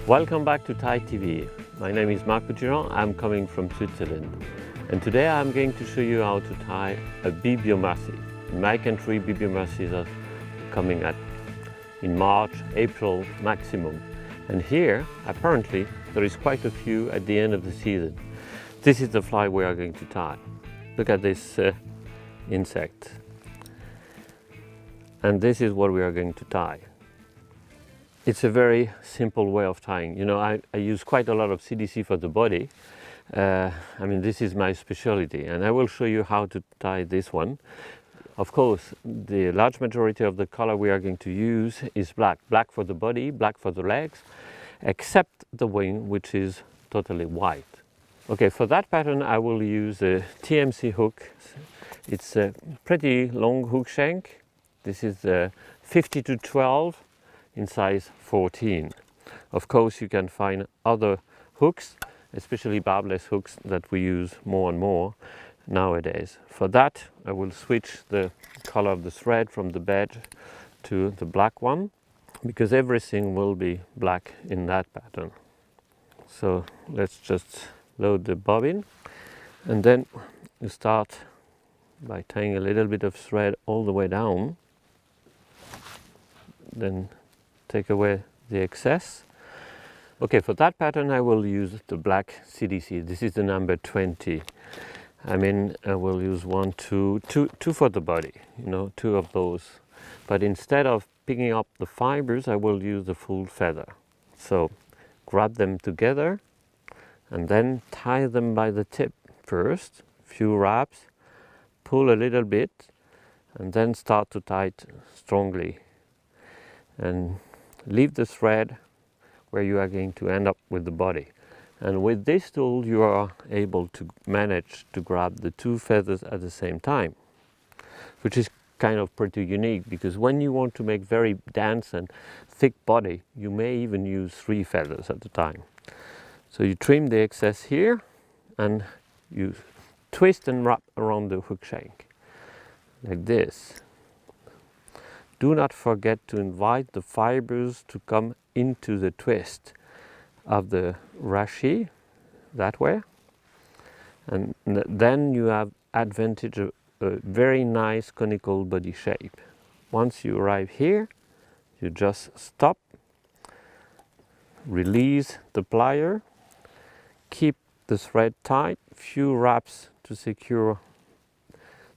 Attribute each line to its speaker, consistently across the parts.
Speaker 1: Welcome back to Thai TV. My name is Marc Petitjean. I'm coming from Switzerland. And today I'm going to show you how to tie a Bibio Marci. In my country, Bibio Marci are coming in March, April maximum. And here, apparently, there is quite a few at the end of the season. This is the fly we are going to tie. Look at this insect. And this is what we are going to tie. It's a very simple way of tying. You know, I use quite a lot of CDC for the body. This is my specialty, and I will show you how to tie this one. Of course, the large majority of the color we are going to use is black. Black for the body, black for the legs, except the wing, which is totally white. Okay, for that pattern I will use a TMC hook. It's a pretty long hook shank. This is 50 to 12 in size 14. Of course, you can find other hooks, especially barbless hooks that we use more and more nowadays. For that, I will switch the color of the thread from the beige to the black one, because everything will be black in that pattern. So let's just load the bobbin, and then you start by tying a little bit of thread all the way down, then take away the excess. Okay, for that pattern I will use the black CDC. This is the number 20. I will use two for the body, you know, two of those. But instead of picking up the fibers, I will use the full feather. So grab them together and then tie them by the tip first, few wraps, pull a little bit, and then start to tie it strongly. And leave the thread where you are going to end up with the body. And with this tool you are able to manage to grab the two feathers at the same time, which is kind of pretty unique, because when you want to make very dense and thick body, you may even use 3 feathers at a time. So you trim the excess here and you twist and wrap around the hook shank like this. Do not forget to invite the fibers to come into the twist of the rashi that way, and then you have advantage of a very nice conical body shape. Once you arrive here, you just stop, release the plier, keep the thread tight, few wraps to secure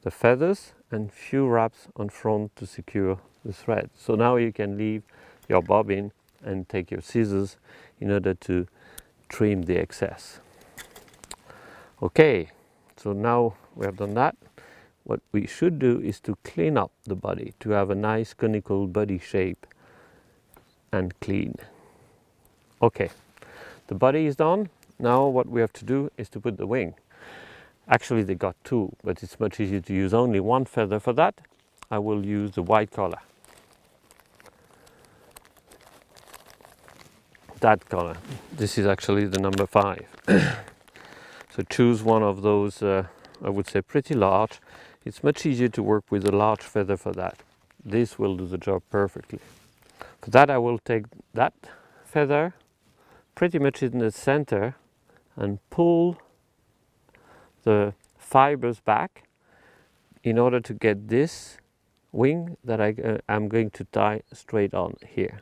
Speaker 1: the feathers and few wraps on front to secure the thread. So now you can leave your bobbin and take your scissors in order to trim the excess. Okay, so now we have done that. What we should do is to clean up the body, to have a nice conical body shape and clean. Okay, the body is done. Now what we have to do is to put the wing. Actually they got 2, but it's much easier to use only 1 feather. For that I will use the white color. That color. This is actually the number 5. So choose one of those, I would say pretty large. It's much easier to work with a large feather for that. This will do the job perfectly. For that I will take that feather pretty much in the center and pull the fibers back in order to get this wing that I'm going to tie straight on here.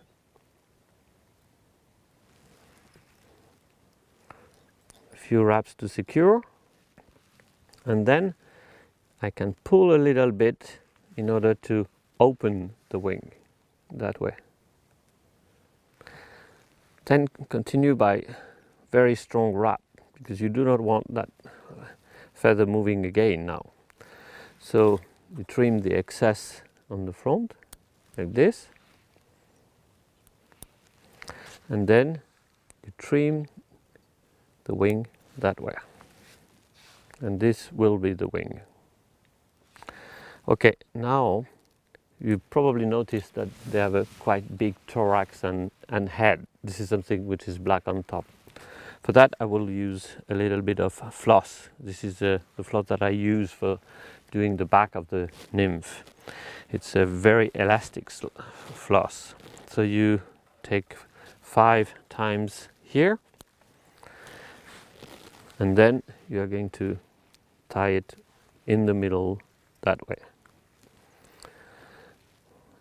Speaker 1: A few wraps to secure, and then I can pull a little bit in order to open the wing that way. Then continue by very strong wrap, because you do not want that feather moving again now. So you trim the excess on the front like this, and then you trim the wing that way, and this will be the wing. Okay, now you probably noticed that they have a quite big thorax and head. This is something which is black on top. For that I will use a little bit of floss. This is the floss that I use for doing the back of the nymph. It's a very elastic floss. So you take 5 times here, and then you are going to tie it in the middle that way.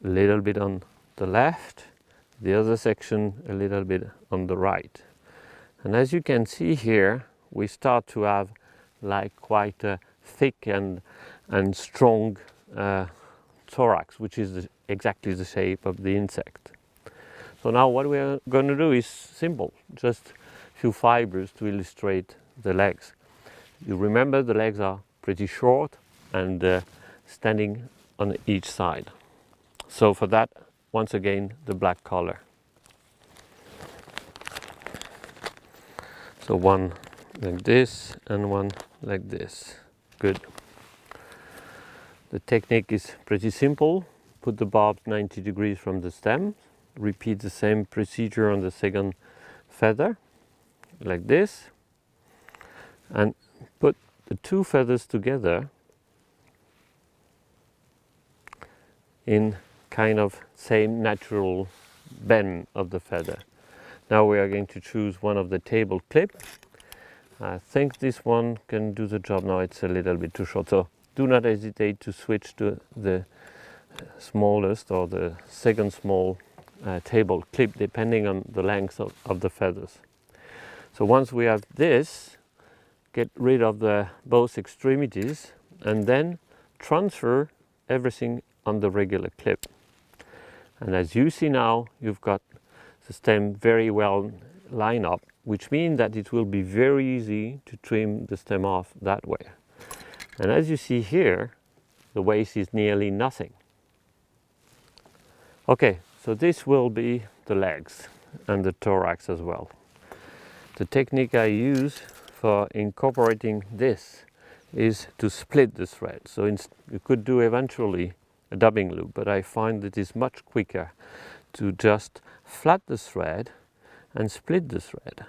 Speaker 1: A little bit on the left, the other section a little bit on the right. And as you can see here, we start to have like quite a thick and strong thorax, which is exactly the shape of the insect. So now what we are going to do is simple, just a few fibers to illustrate the legs. You remember the legs are pretty short and standing on each side. So for that, once again, the black color. So one like this and one like this. Good. The technique is pretty simple. Put the barb 90 degrees from the stem. Repeat the same procedure on the second feather, like this. And put the 2 feathers together in kind of same natural bend of the feather. Now we are going to choose one of the table clip. I think this one can do the job. Now it's a little bit too short, so do not hesitate to switch to the smallest or the second small table clip, depending on the length of the feathers. So once we have this, get rid of both extremities and then transfer everything on the regular clip. And as you see now, you've got the stem very well lined up, which means that it will be very easy to trim the stem off that way. And as you see here, the waist is nearly nothing. Okay, so this will be the legs and the thorax as well. The technique I use for incorporating this is to split the thread. So you could do eventually a dubbing loop, but I find it is much quicker to just flat the thread and split the thread.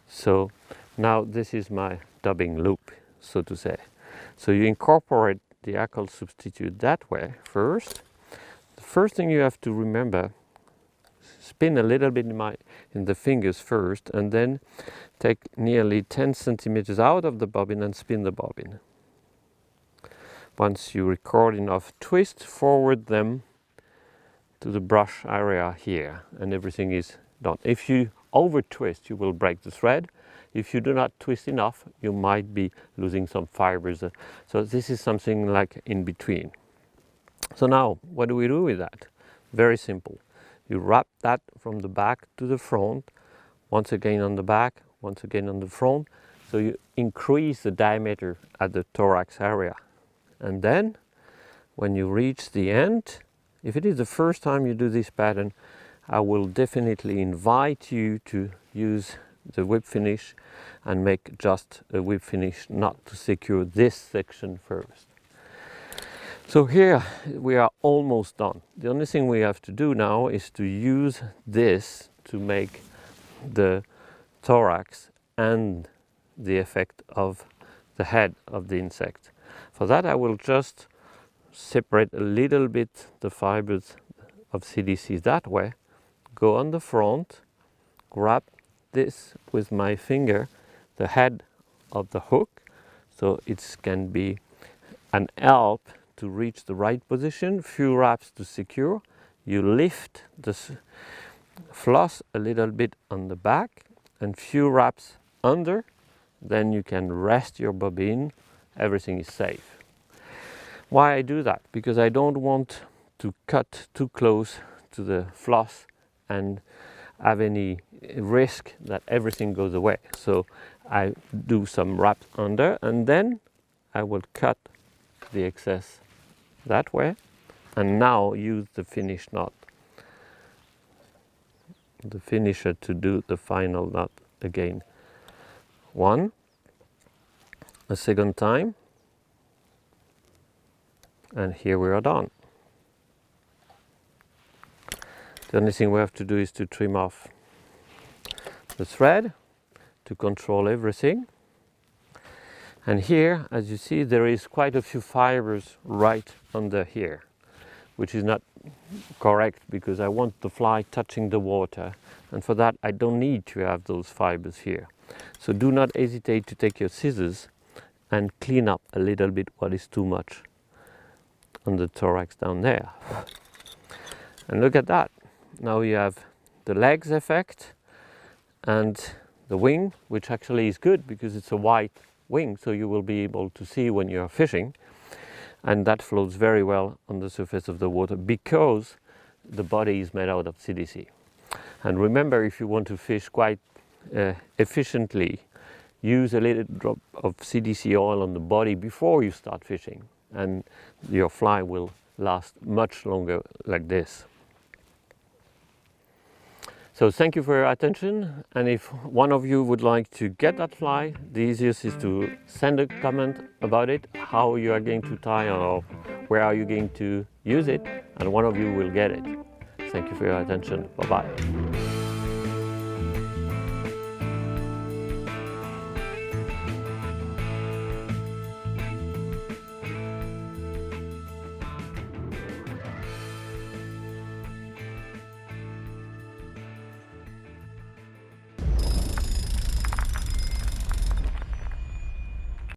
Speaker 1: So now this is my dubbing loop, so to say. So you incorporate the alkyl substitute that way first. The first thing you have to remember, spin a little bit in the fingers first, and then take nearly 10 centimeters out of the bobbin and spin the bobbin. Once you record enough, twist forward them to the brush area here, and everything is done. If you over twist, you will break the thread. If you do not twist enough, you might be losing some fibers. So this is something like in between. So now, what do we do with that? Very simple. You wrap that from the back to the front, once again on the back, once again on the front. So you increase the diameter at the thorax area. And then, when you reach the end, if it is the first time you do this pattern, I will definitely invite you to use the whip finish and make just a whip finish knot to secure this section first. So here we are almost done. The only thing we have to do now is to use this to make the thorax and the effect of the head of the insect. For that I will just separate a little bit the fibers of CDC that way, go on the front, grab this with my finger, the head of the hook, so it can be an help to reach the right position, few wraps to secure. You lift the floss a little bit on the back and few wraps under, then you can rest your bobbin, everything is safe. Why I do that? Because I don't want to cut too close to the floss and have any risk that everything goes away. So I do some wraps under and then I will cut the excess that way and now use the finish knot, the finisher, to do the final knot again. One, a second time, and here we are done. The only thing we have to do is to trim off the thread to control everything. And here, as you see, there is quite a few fibers right under here. which is not correct because I want the fly touching the water, and for that I don't need to have those fibers here. So do not hesitate to take your scissors and clean up a little bit what is too much on the thorax down there. And look at that. Now you have the legs effect and the wing, which actually is good because it's a white wing, so you will be able to see when you are fishing, and that floats very well on the surface of the water because the body is made out of CDC. And remember, if you want to fish quite efficiently, use a little drop of CDC oil on the body before you start fishing, and your fly will last much longer like this. So thank you for your attention, and if one of you would like to get that fly, the easiest is to send a comment about it, how you are going to tie or where are you going to use it, and one of you will get it. Thank you for your attention. Bye-bye.